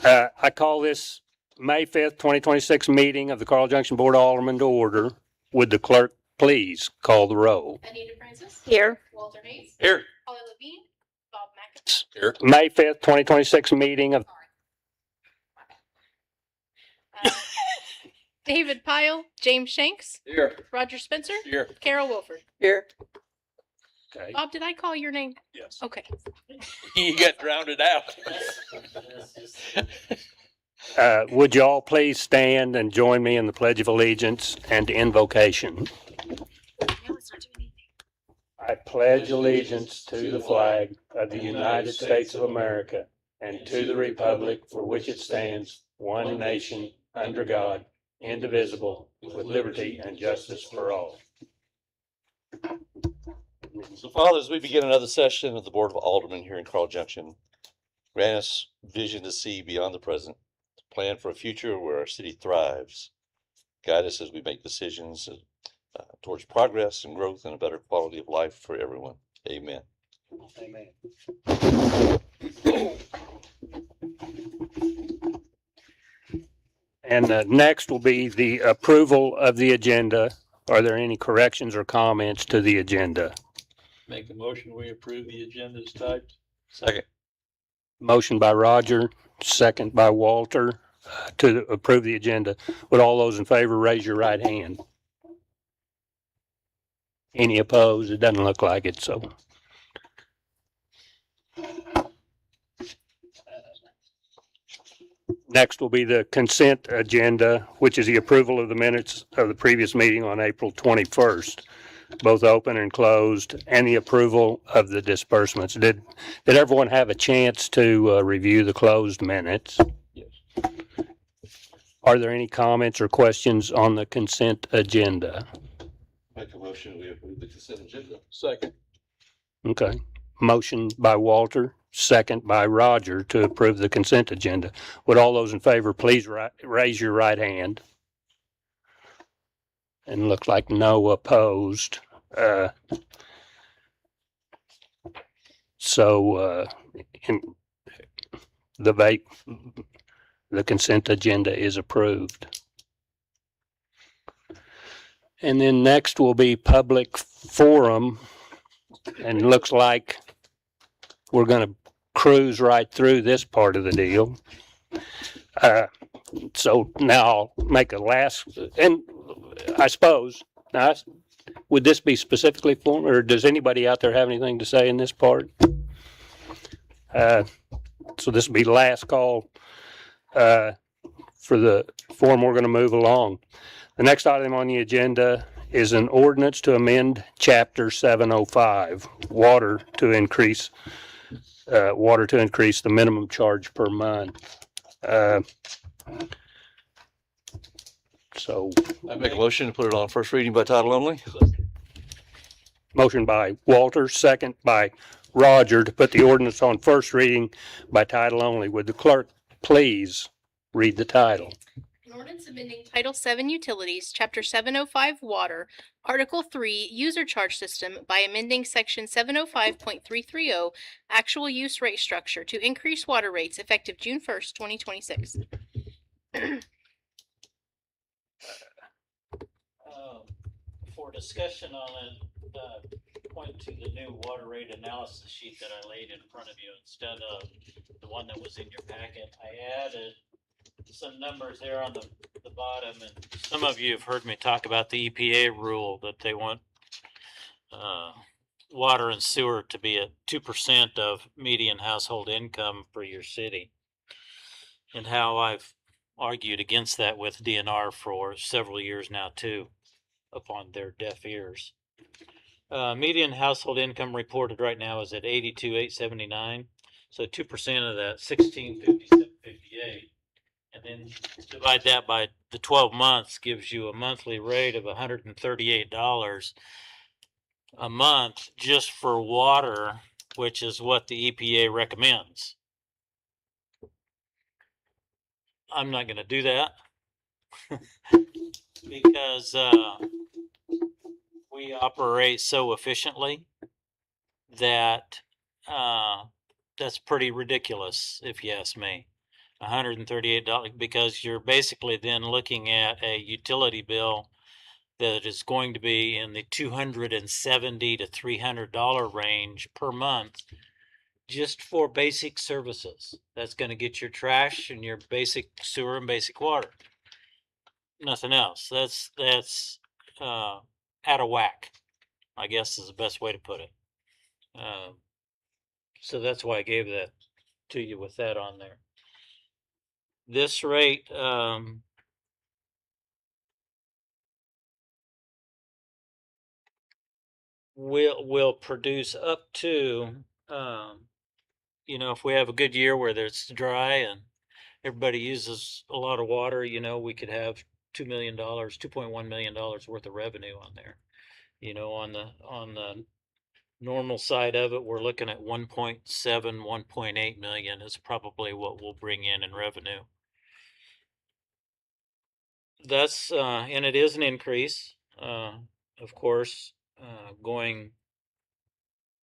I call this May 5th, 2026 meeting of the Carl Junction Board of Alderman to order. Would the clerk please call the roll? Anita Francis. Here. Walter Hayes. Here. Holly Levine. Bob McInnes. Here. May 5th, 2026 meeting of David Pyle. James Shanks. Here. Roger Spencer. Here. Carol Wolford. Here. Okay. Bob, did I call your name? Yes. Okay. You got drowned out. Would you all please stand and join me in the Pledge of Allegiance and invocation? I pledge allegiance to the flag of the United States of America and to the republic for which it stands, one nation, under God, indivisible, with liberty and justice for all. So, Father, as we begin another session of the Board of Alderman here in Carl Junction, grant us vision to see beyond the present, to plan for a future where our city thrives. Guide us as we make decisions towards progress and growth and a better quality of life for everyone. Amen. Amen. And next will be the approval of the agenda. Are there any corrections or comments to the agenda? Make a motion, we approve the agenda as typed. Second. Motion by Roger, second by Walter, to approve the agenda. Would all those in favor raise your right hand? Any opposed? It doesn't look like it, so. Next will be the consent agenda, which is the approval of the minutes of the previous meeting on April 21st, both open and closed, and the approval of the disbursements. Did everyone have a chance to review the closed minutes? Yes. Are there any comments or questions on the consent agenda? Make a motion, we approve the consent agenda. Second. Okay. Motion by Walter, second by Roger to approve the consent agenda. Would all those in favor please raise your right hand? And look like no opposed. So the consent agenda is approved. And then next will be public forum, and it looks like we're going to cruise right through this part of the deal. So now I'll make a last, and I suppose, now, would this be specifically for, or does anybody out there have anything to say in this part? So this will be last call for the forum. We're going to move along. The next item on the agenda is an ordinance to amend Chapter 705, water to increase the minimum charge per month. So I make a motion to put it on first reading by title only. motion by Walter, second by Roger to put the ordinance on first reading by title only. Would the clerk please read the title? An ordinance amending Title 7 Utilities, Chapter 705 Water, Article 3 User Charge System by amending Section 705.330 Actual Use Rate Structure to increase water rates effective June 1st, 2026. For discussion on it, point to the new water rate analysis sheet that I laid in front of you instead of the one that was in your packet. I added some numbers there on the bottom, and some of you have heard me talk about the EPA rule that they want water and sewer to be at 2% of median household income for your city, and how I've argued against that with DNR for several years now too, upon their deaf ears. Median household income reported right now is at 82,879. So 2% of that, 1657.58. And then divide that by the 12 months gives you a monthly rate of $138 a month just for water, which is what the EPA recommends. I'm not going to do that because we operate so efficiently that that's pretty ridiculous, if you ask me. $138, because you're basically then looking at a utility bill that is going to be in the $270 to $300 range per month just for basic services. That's going to get your trash and your basic sewer and basic water. Nothing else. That's out of whack, I guess is the best way to put it. So that's why I gave that to you with that on there. This rate, will produce up to, if we have a good year where it's dry and everybody uses a lot of water, we could have $2.1 million worth of revenue on there. On the normal side of it, we're looking at 1.7, 1.8 million is probably what we'll bring in revenue. That's and it is an increase, of course, going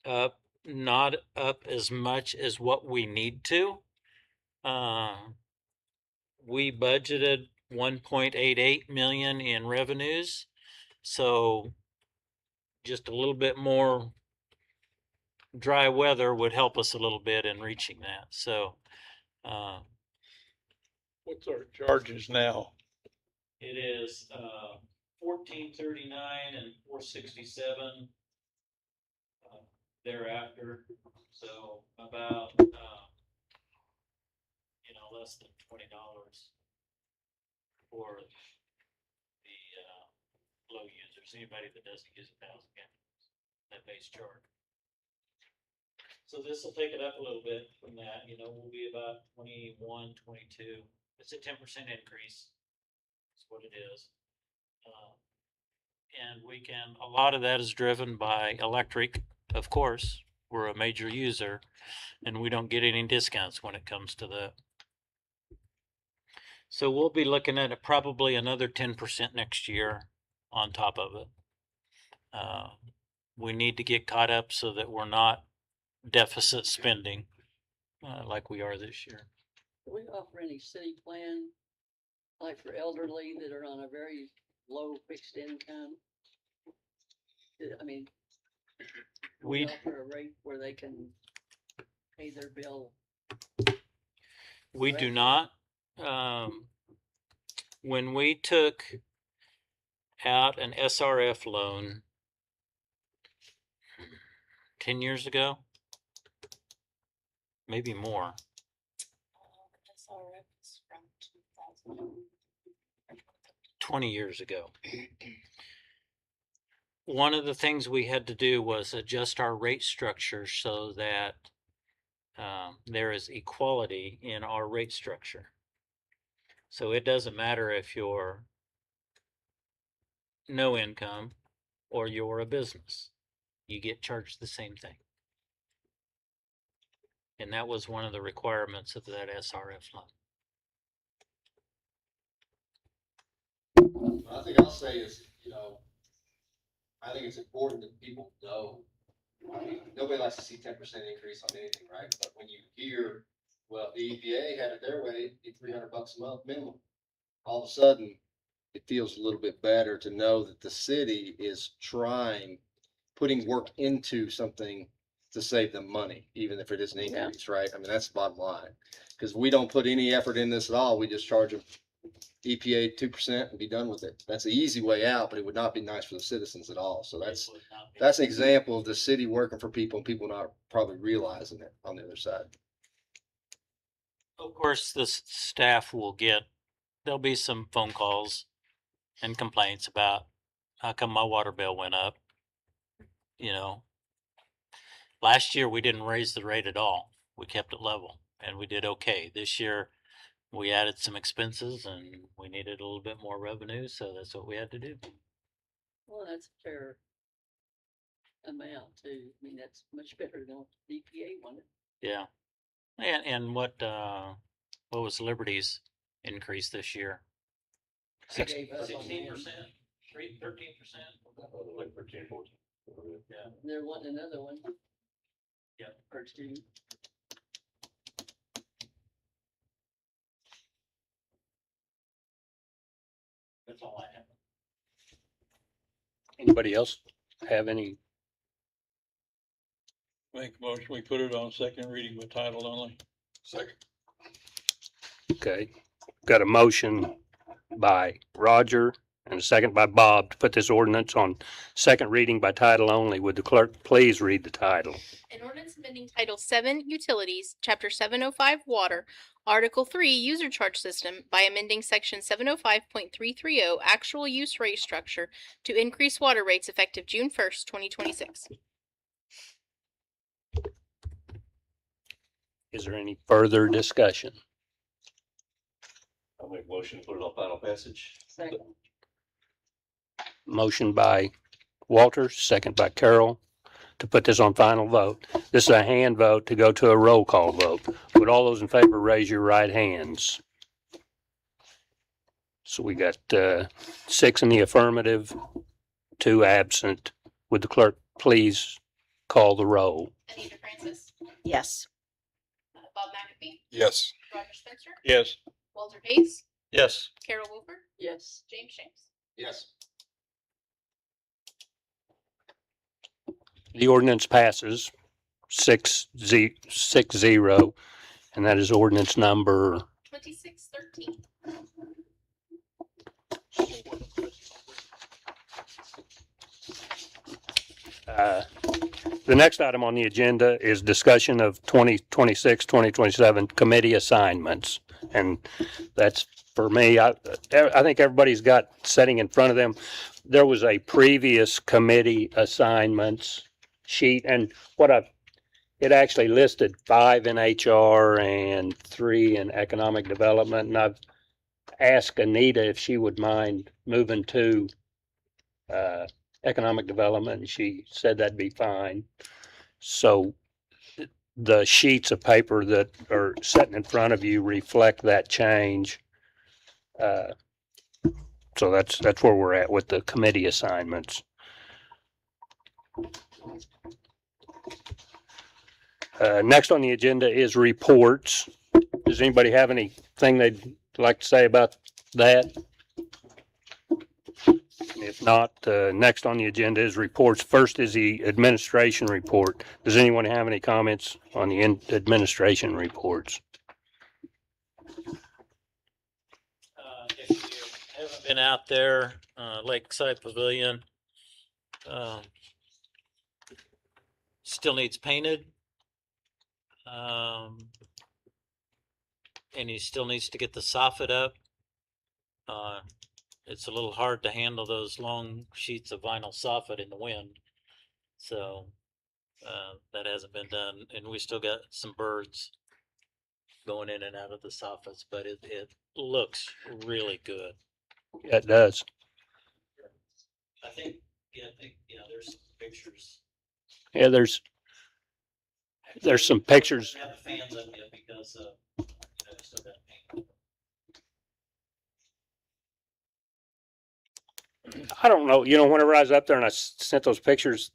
up, not up as much as what we need to. We budgeted 1.88 million in revenues, so just a little bit more dry weather would help us a little bit in reaching that. So What's our charges now? it is $14.39 and $4.67 thereafter. So about less than $20 for the low users. Anybody that doesn't use 1,000 gallons, that base charge. So this will take it up a little bit from that. We'll be about 21, 22. It's a 10% increase. That's what it is. And a lot of that is driven by electric, of course. We're a major user, and we don't get any discounts when it comes to that. So we'll be looking at it probably another 10% next year on top of it. We need to get caught up so that we're not deficit spending like we are this year. Do we offer any city plan, like for elderly that are on a very low fixed income? I mean, do we offer a rate where they can pay their bill? We do not. When we took out an SRF loan 10 years ago, maybe more. SRF is from 2000. 20 years ago. One of the things we had to do was adjust our rate structure so that there is equality in our rate structure. So it doesn't matter if you're no income or you're a business, you get charged the same thing. And that was one of the requirements of that SRF loan. I think I'll say is, I think it's important that people know. I mean, nobody likes to see 10% increase on anything, right? But when you hear, well, the EPA had it their way, $300 a month minimum. All of a sudden, it feels a little bit better to know that the city is putting work into something to save them money, even if it is an increase, right? I mean, that's the bottom line. Because we don't put any effort in this at all. We just charge them EPA 2% and be done with it. That's the easy way out, but it would not be nice for the citizens at all. So that's an example of the city working for people and people not probably realizing it on the other side. Of course, the staff there'll be some phone calls and complaints about how come my water bill went up. Last year we didn't raise the rate at all. We kept it level and we did okay. This year we added some expenses and we needed a little bit more revenue, so that's what we had to do. Well, that's a fair amount too. I mean, that's much better than what the EPA wanted. Yeah. And what was Liberty's increase this year? 16%. 13%? Like 13, 14. Yeah. They're wanting another one. Yep. Or two. That's all I have. Anybody else have any? Make a motion, we put it on second reading by title only. Second. Okay, got a motion by Roger and a second by Bob to put this ordinance on second reading by title only. Would the clerk please read the title? An ordinance amending Title 7 Utilities, Chapter 705 Water, Article 3 User Charge System by amending Section 705.330 Actual Use Rate Structure to increase water rates effective June 1st, 2026. Is there any further discussion? I'll make a motion to put it on final passage. Second. Motion by Walters, second by Carroll, to put this on final vote. This is a hand vote to go to a roll call vote. Would all those in favor raise your right hands? So we got 6 in the affirmative, 2 absent. Would the clerk please call the roll? Anita Francis, Yes. Bob McAfee, Yes. Roger Spencer, Yes. Walter Hayes, Yes. Carol Wilford, Yes. James James. Yes. The ordinance passes 6-0, and that is ordinance number 2613. the next item on the agenda is discussion of 2026-2027 committee assignments. And that's for me. I think everybody's got sitting in front of them. There was a previous committee assignments sheet, and it actually listed 5 in HR and 3 in economic development. And I've asked Anita if she would mind moving to economic development, and she said that'd be fine. So the sheets of paper that are sitting in front of you reflect that change. So that's where we're at with the committee assignments. Next on the agenda is reports. Does anybody have anything they'd like to say about that? If not, next on the agenda is reports. First is the administration report. Does anyone have any comments on the administration reports? If you haven't been out there, Lakeside Pavilion, still needs painted. And he still needs to get the soffit up. It's a little hard to handle those long sheets of vinyl soffit in the wind. So that hasn't been done. And we still got some birds going in and out of the soffits, but it looks really good. Yeah, it does. I think, there's some pictures. Yeah, there's some pictures. I have the fans of it because, still got paint. I don't know, whenever I was up there and I sent those pictures,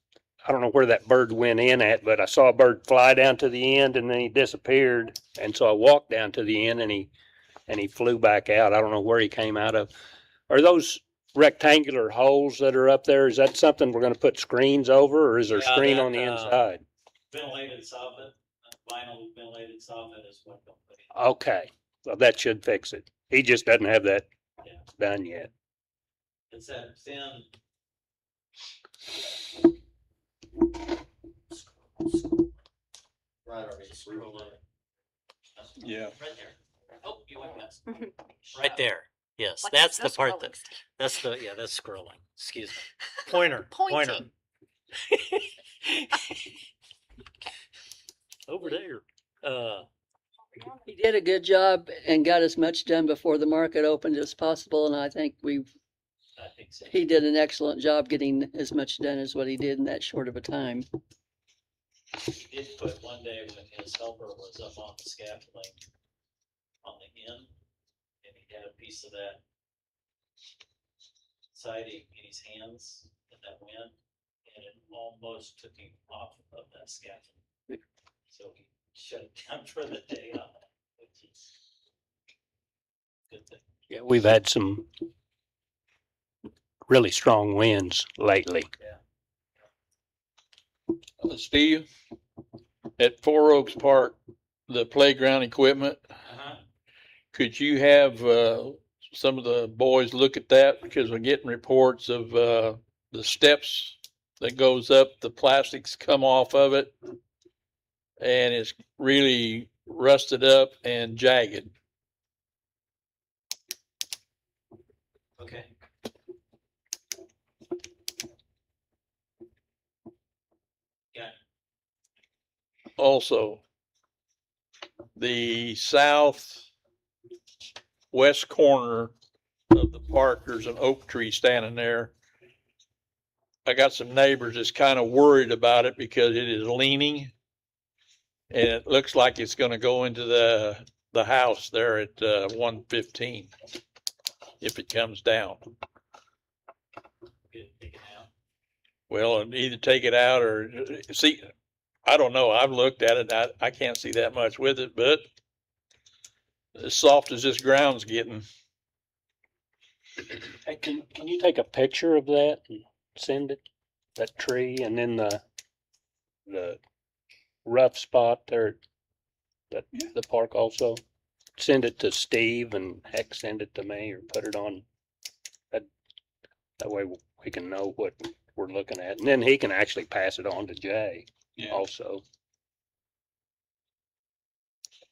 I don't know where that bird went in at, but I saw a bird fly down to the end and then he disappeared. And so I walked down to the end and he flew back out. I don't know where he came out of. Are those rectangular holes that are up there? Is that something we're going to put screens over, or is there a Yeah, screen that, on the inside? Ventilated soffit, vinyl ventilated soffit is what they'll put in. Okay, well, that should fix it. He just doesn't have that Yeah. done yet. It's that thin. Right, or it's Scroll roof. up. Yeah. Right there. Oh, you went past. Right there. Yes, Like that's no the part scrolling. that's scrolling. Excuse me. Pointer. Pointing. Over there. He did a good job and got as much done before the market opened as possible, and I think I think so. he did an excellent job getting as much done as what he did in that short of a time. He did put one day when his helper was up on the scaffolding on the end, and he had a piece of that siding in his hands in that wind, and it almost took him off of that scaffolding. So he shut it down for the day on that, which is a good thing. Yeah, we've had some really strong winds lately. Steve, at Four Oaks Park, the playground equipment, could you have, some of the boys look at that? Because we're getting reports of, the steps that goes up, the plastics come off of it. And it's really rusted up and jagged. Okay. Also, the southwest corner of the park, there's an oak tree standing there. I got some neighbors that's kind of worried about it because it is leaning. And it looks like it's gonna go into the house there at 115 if it comes down. Get it taken out. Well, either take it out or see, I don't know. I've looked at it. I can't see that much with it, but as soft as this ground's getting. Hey, can you take a picture of that and send it, that tree, and then the rough spot there at the park also? Send it to Steve and heck, send it to me or put it on. That way we can know what we're looking at. And then he can actually pass it on to Jay also.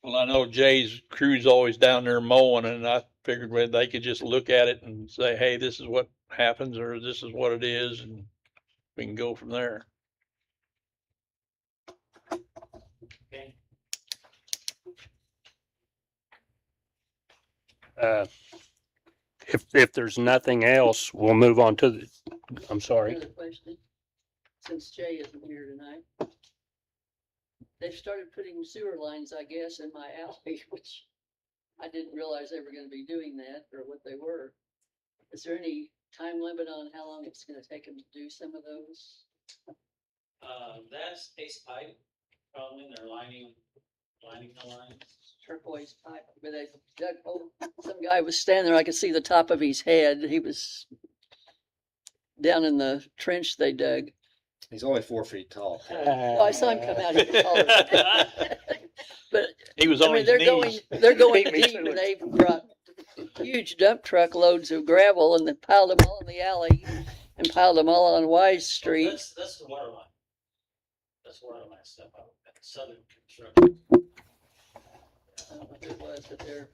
Well, I know Jay's crew's always down there mowing, and I figured when they could just look at it and say, hey, this is what happens, or this is what it is, and we can go from there. Okay. If there's nothing else, we'll move on to I'm sorry. Another question, since Jay isn't here tonight. They've started putting sewer lines, I guess, in my alley, which I didn't realize they were gonna be doing that or what they were. Is there any time limit on how long it's gonna take them to do some of those? That's Ace Pipe, probably, they're lining the lines. Turquoise pipe, but they dug, some guy was standing there, I could see the top of his head, he was down in the trench they dug. He's only 4 feet tall. Oh, I saw him come out, he was taller than that. But, He was I on mean, his they're knees. going Beat me deep, to and it. they've brought huge dump truck loads of gravel and then piled them all in the alley and piled them all on Wise Street. That's the water line. That's water line stuff out at Southern Construction. I don't know what it was, but they're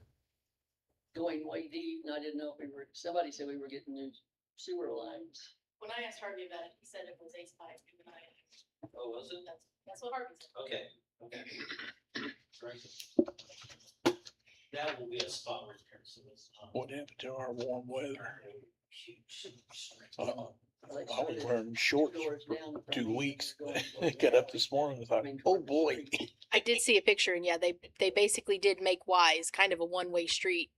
going way deep, and I didn't know if we were, somebody said we were getting new sewer lines. When I asked Harvey about it, he said it was Ace Pipe. And Oh, was it? that's what Harvey said. Okay. That will be a spot return, so it's not. What happened to our warm weather? I They was started wearing shorts doors down from 2 me, weeks. they're going I got up this morning and thought, oh boy. I did see a picture, and yeah, they basically did make Wise kind of a one-way street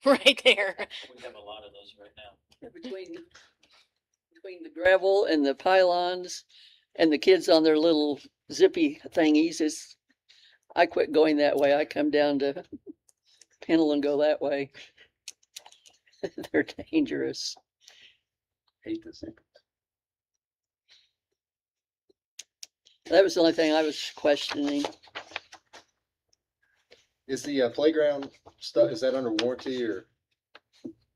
right there. We have a lot of those right now. between the gravel and the pylons and the kids on their little zippy thingies, I quit going that way. I come down to Pennell and go that way. They're dangerous. Hate this. That was the only thing I was questioning. Is the playground stuff, is that under warranty or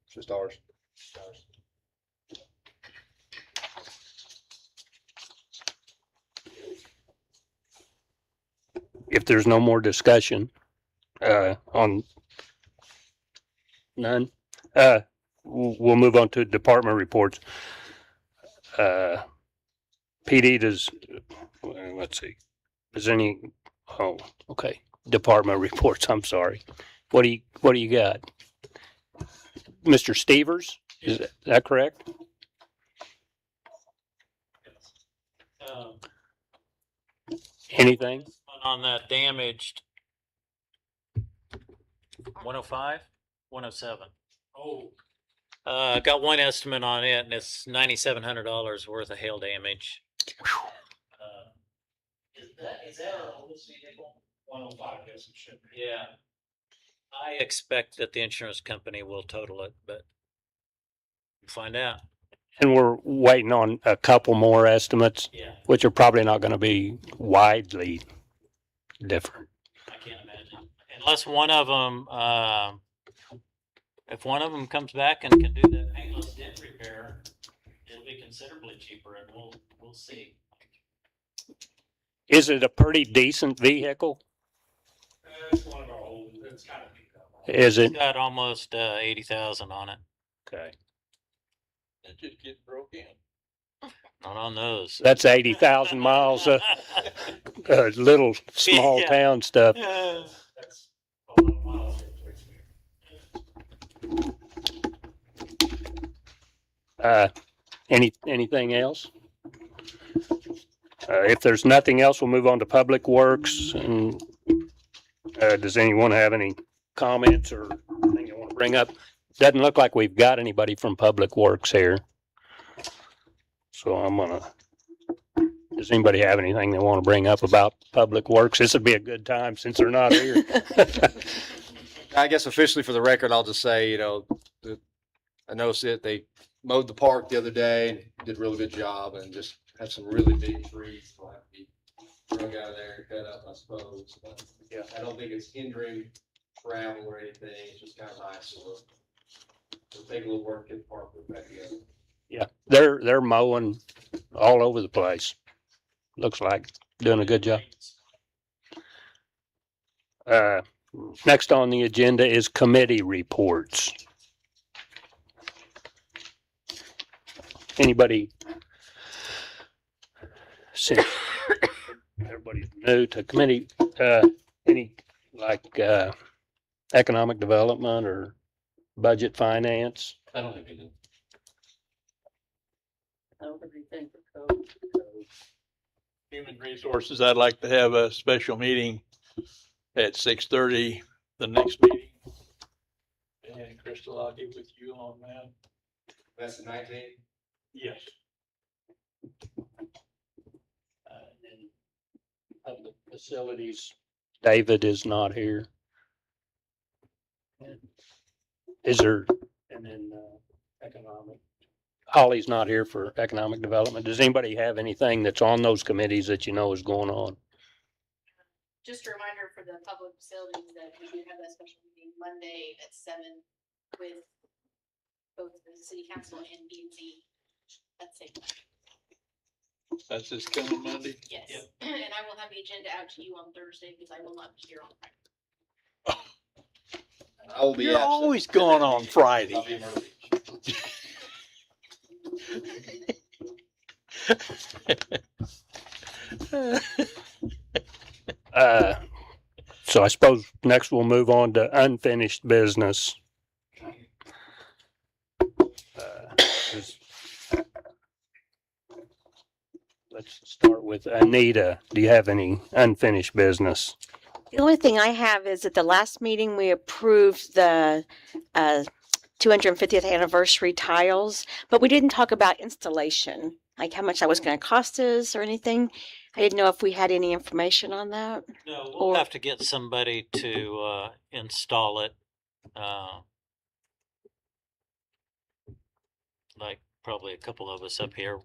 just ours? If there's no more discussion, on none, we'll move on to department reports. PD does, let's see, is there any, oh, okay, department reports, I'm sorry. What do you got? Mr. Stevers, is that correct? Anything? On that damaged 105, 107. Oh. Got one estimate on it, and it's $9,700 worth of hail damage. Is that our oldest vehicle? 105, yes, it should be. Yeah. I expect that the insurance company will total it, but we'll find out. And we're waiting on a couple more estimates, Yeah, which are probably not going to be widely different. I can't imagine. Unless one of them, if one of them comes back and can do that paintless dent repair, it'll be considerably cheaper and we'll see. Is it a pretty decent vehicle? It's one of our old, it's kind of. Is it? It's got almost 80,000 on it. Okay. It just get broke in. Not on those. That's 80,000 miles of little small Yeah. town stuff. That's a lot of miles. Anything else? If there's nothing else, we'll move on to Public Works. And does anyone have any comments or anything you want to bring up? Doesn't look like we've got anybody from Public Works here. So I'm gonna. Does anybody have anything they want to bring up about Public Works? This would be a good time since they're not here. I guess officially for the record, I'll just say, I noticed that they mowed the park the other day and did a really good job and just had some really big trees. Will have to be drug out of there and cut up, I suppose. But Yeah. I don't think it's hindering travel or anything. It's just kind of nice to look. It'll take a little work to get the park put back together. Yeah, they're mowing all over the place. Looks like doing a good job. Next on the agenda is committee reports. Anybody? Since everybody's new to committee, any economic development or budget finance? I don't have anything. I don't have anything for code. Human Resources, I'd like to have a special meeting at 6:30, the next meeting. And Crystal, I'll get with you on that. That's the 19th. Yes. And public facilities, David is not here. Is there, and then economic, Holly's not here for economic development. Does anybody have anything that's on those committees that you know is going on? Just a reminder for the public facilities that we do have that special meeting Monday at 7 with both the city council and B and Z. That's it. That's this coming Monday? Yes. Yep. And I will have the agenda out to you on Thursday because I will not be here on Friday. I will be You're absent. always going on Friday. I'll be in Myrtle Beach. So I suppose next we'll move on to unfinished business. is- Let's start with Anita. Do you have any unfinished business? The only thing I have is at the last meeting, we approved the 250th anniversary tiles, but we didn't talk about installation, like how much that was going to cost us or anything. I didn't know if we had any information on that. No, we'll Or- have to get somebody to install it. Like probably a couple of us up here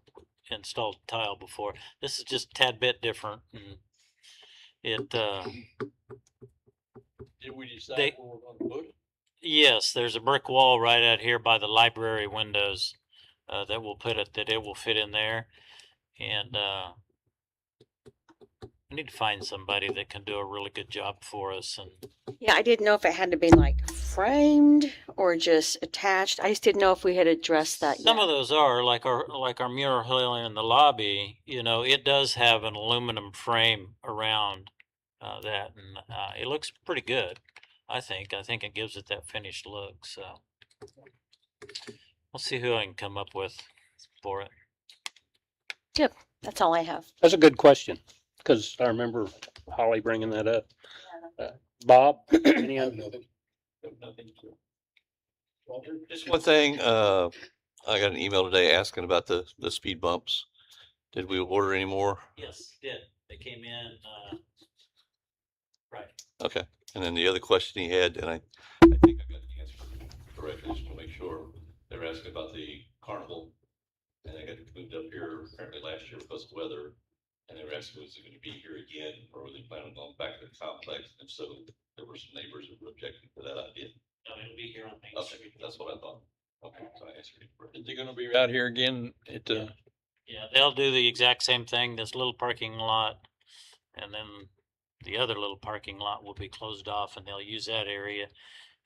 installed tile before. This is just a tad bit different. And it, Did we decide They- where we're gonna put it? yes, there's a brick wall right out here by the library windows that will put it, that it will fit in there. And we need to find somebody that can do a really good job for us. And Yeah, I didn't know if it had to be like framed or just attached. I just didn't know if we had addressed that some yet. of those are like our mural in the lobby. You know, it does have an aluminum frame around that, and it looks pretty good. I think it gives it that finished look. So we'll see who I can come up with for it. That's all I have. That's a good question, because I remember Holly bringing that up. Bob, any other? Nothing to. Just one thing, I got an email today asking about the speed bumps. Did we order any more? Yes, did they came in? Right. Okay, and then the other question he had, and I think I got the answer correct, I just want to make sure, they were asking about the carnival and they got moved up here apparently last year because of weather. And they were asking, was it gonna be here again, or were they planning on going back to the complex? And so there were some neighbors that were objecting to that idea. No, it'll be here on Main Okay, Street. that's what I thought. Okay, so I answered it. Is it gonna be out here again at the, Yeah, they'll do the exact same thing, this little parking lot, and then the other little parking lot will be closed off and they'll use that area.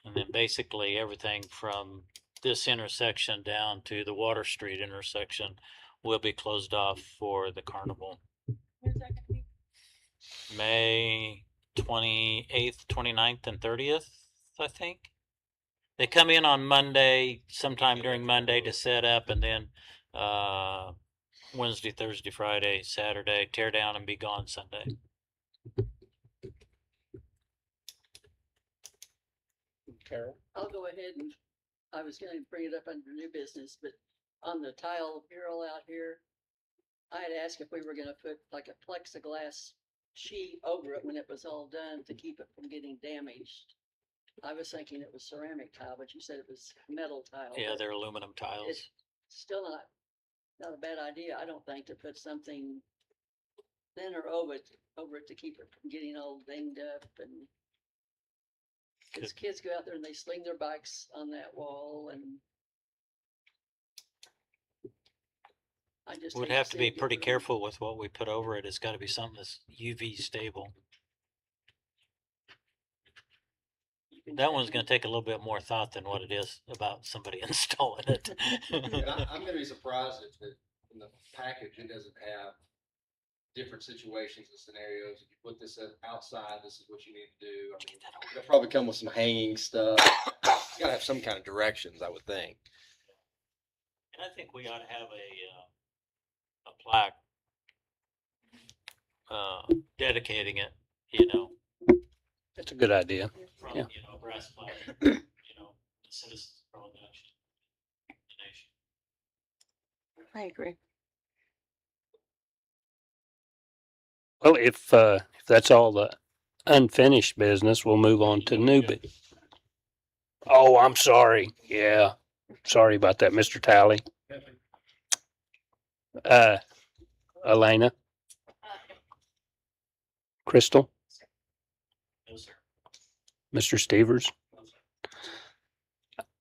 And then basically everything from this intersection down to the Water Street intersection will be closed off for the carnival. When's that gonna be? May 28th, 29th, and 30th, I think. They come in on Monday, sometime during Monday to set up, and then Wednesday, Thursday, Friday, Saturday, tear down and be gone Sunday. Carol? I'll go ahead and, I was gonna bring it up under new business, but on the tile mural out here, I had asked if we were gonna put like a plexiglass sheet over it when it was all done to keep it from getting damaged. I was thinking it was ceramic tile, but you said it was metal tile. Yeah, but they're aluminum tiles. It's still not a bad idea, I don't think, to put something thinner over it to keep it from getting all dinged up and. Cause kids go out there and they sling their bikes on that wall and. I just. We'd hate have to see be it get pretty ruined. careful with what we put over it. It's gotta be something that's UV stable. You can That check one's it. gonna take a little bit more thought than what it is about somebody installing it. And I'm gonna be surprised if in the package, it doesn't have different situations and scenarios. If you put this outside, this is what you need to do. I mean, it'll probably come with some hanging stuff. It's gotta have some kind of directions, I would think. And I think we ought to have a plaque dedicating it, you know, That's a good idea. from, Yeah. you know, brass plaque, you know, the citizens from the nation. I agree. Well, if that's all the unfinished business, we'll move on to new bit. Oh, I'm sorry. Yeah. Sorry about that, Mr. Talley. Elena, Crystal, No, sir. Mr. Stevers.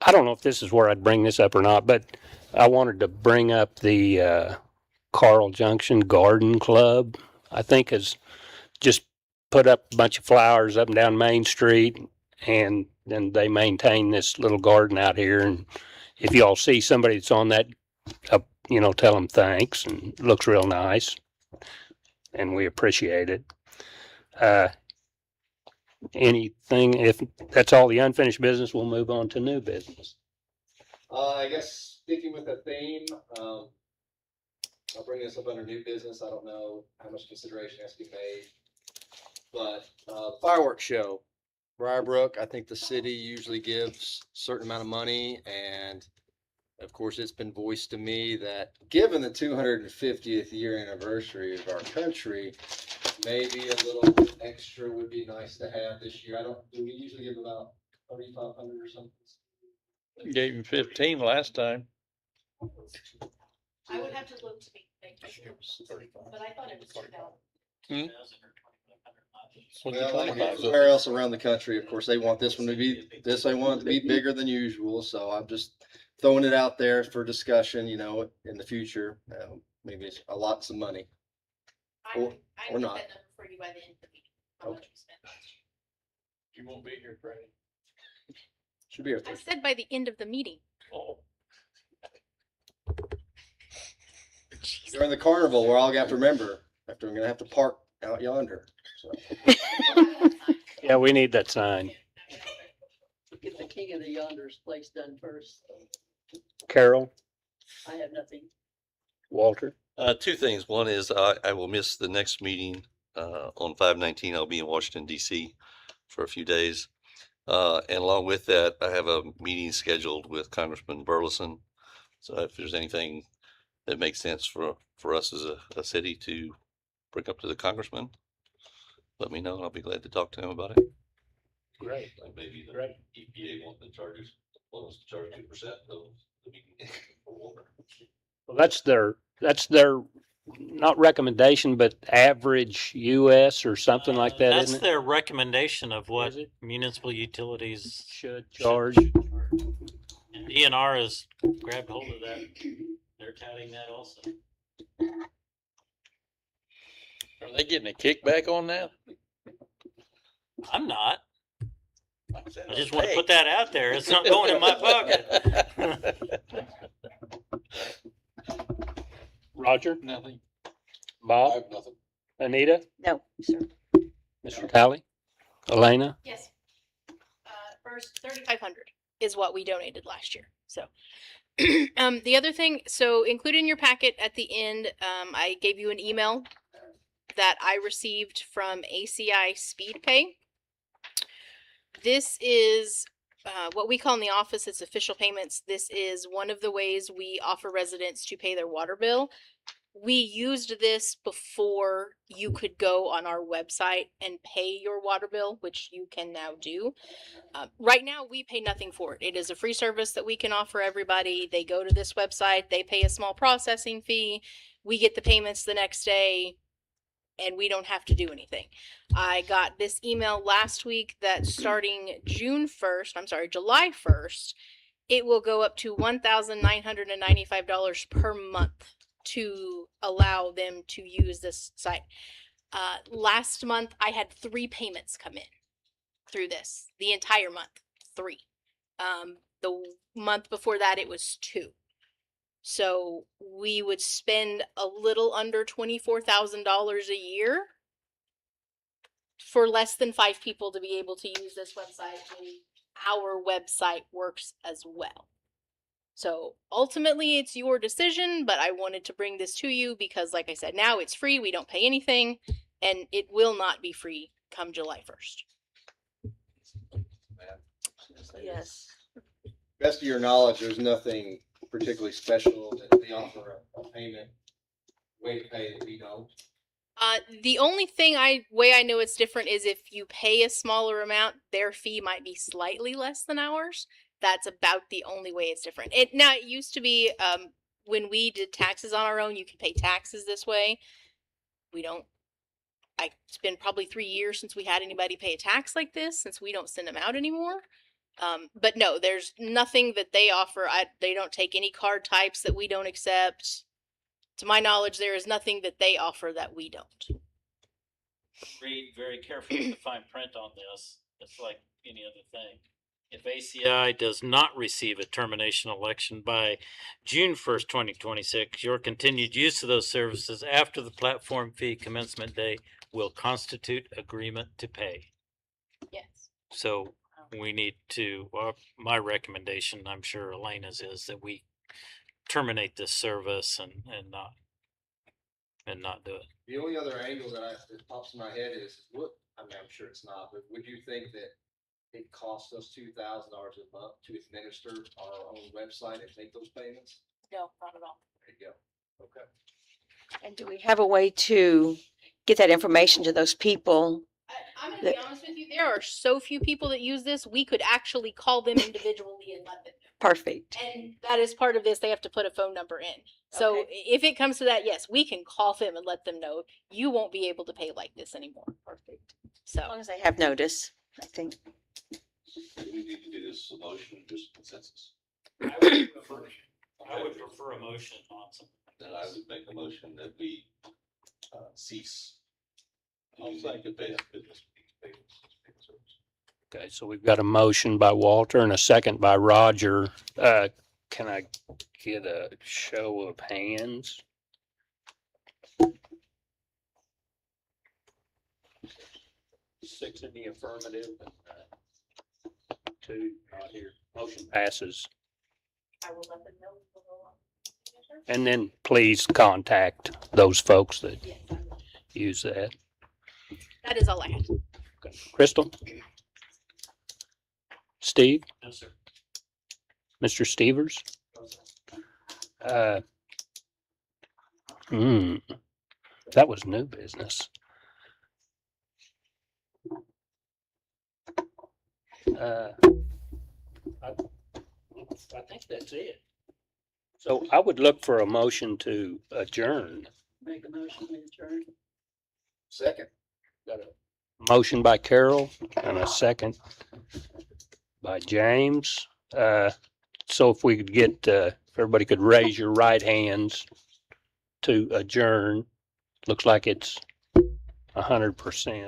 I don't know if this is where I'd bring this up or not, but I wanted to bring up the Carl Junction Garden Club. I think has just put up a bunch of flowers up and down Main Street, and then they maintain this little garden out here. And if y'all see somebody that's on that, tell them thanks, and it looks real nice, and we appreciate it. Anything, if that's all the unfinished business, we'll move on to new business. I guess sticking with the theme, I'll bring this up under new business. I don't know how much consideration has to be made. But fireworks show, Briarbrook, I think the city usually gives a certain amount of money. And of course, it's been voiced to me that given the 250th year anniversary of our country, maybe a little extra would be nice to have this year. Do we usually give about 3,500 or something? Gave him 15 last time. I would have to look to be, but I thought it was 2,000. Was it Well, 25? everywhere else around the country, of course, they want this one to be, they want it to be bigger than usual, so I'm just throwing it out there for discussion, in the future. Maybe it's a lots of money. I Or- I or can get not. that number for you by the end of the meeting. How much we spent last year. You won't be here, Freddie. Should be here I Thursday. said by the end of the meeting. Oh. During the carnival, we're all gonna have to remember, after I'm gonna have to park out yonder, so. Yeah, we need that sign. Get the King of the Yonders place done first. Carol, I have nothing. Walter, Two things. One is I will miss the next meeting on 5/19. I'll be in Washington DC for a few days. And along with that, I have a meeting scheduled with Congressman Burleson. So if there's anything that makes sense for us as a city to bring up to the congressman, let me know and I'll be glad to talk to him about it. Great. Like maybe the Great. EPA want us to charge 2% of the Well, that's their, not recommendation, but average US or something like that, That's isn't it? their recommendation of what Is it? municipal utilities Should should charge. And DNR has grabbed hold of that. They're touting that also. Are they getting a kickback on that? I'm not. I I just want to put that out there. It's not going in my pocket. Roger, Nothing. I Bob, have nothing. Anita, No, sir. Mr. Talley, Elena? Yes. First, 3,500 is what we donated last year. So, the other thing, so included in your packet at the end, I gave you an email that I received from ACI Speed Pay. This is what we call in the office, it's official payments. This is one of the ways we offer residents to pay their water bill. We used this before you could go on our website and pay your water bill, which you can now do. Right now, we pay nothing for it. It is a free service that we can offer everybody. They go to this website, they pay a small processing fee, we get the payments the next day, and we don't have to do anything. I got this email last week that starting July 1st, it will go up to $1,995 per month to allow them to use this site. Last month, I had 3 payments come in through this, the entire month, 3. The month before that, it was 2. So we would spend a little under $24,000 a year for less than 5 people to be able to use this website, and our website works as well. So ultimately it's your decision, but I wanted to bring this to you because, like I said, now it's free. We don't pay anything, and it will not be free come July 1st. Yes. Best of your knowledge, there's nothing particularly special that they offer a payment way to pay that we don't. The only way I know it's different is if you pay a smaller amount, their fee might be slightly less than ours. That's about the only way it's different. It used to be when we did taxes on our own, you could pay taxes this way. We don't. It's been probably 3 years since we had anybody pay a tax like this, since we don't send them out anymore. But no, there's nothing that they offer. They don't take any card types that we don't accept. To my knowledge, there is nothing that they offer that we don't. Read very carefully the fine print on this. It's like any other thing. If ACI does not receive a termination election by June 1st, 2026, your continued use of those services after the platform fee commencement day will constitute agreement to pay. Yes. So we need to, my recommendation, I'm sure Elena's, is that we terminate this service and not do it. The only other angle that pops in my head is what, I mean, I'm sure it's not, but would you think that it costs us $2,000 a month to administer our own website and make those payments? No, not at all. There you go. Okay. And do we have a way to get that information to those people? I'm going to be honest with you. There are so few people that use this. We could actually call them individually and let them know. Perfect. And that is part of this. They have to put a phone number in. So Okay. if it comes to that, yes, we can call them and let them know you won't be able to pay like this anymore. Perfect. So As long as they have notice, I think. Do we need to do this motion, just consensus? I would prefer a motion on something. Then I would make a motion that we cease. Using the best business payments. Okay, so we've got a motion by Walter and a second by Roger. Can I get a show of hands? 6 in the affirmative and 2 not here. Motion passes. I will let them know. And then please contact those folks that Yes, I will. use that. That is all I had. Okay. Crystal? Steve? No, sir. Mr. Stevers? That was new business. I think that's it. So I would look for a motion to adjourn. Make a motion to adjourn. Second. Got a motion by Carol and a second by James. So if we could get, if everybody could raise your right hands to adjourn. Looks like it's 100%.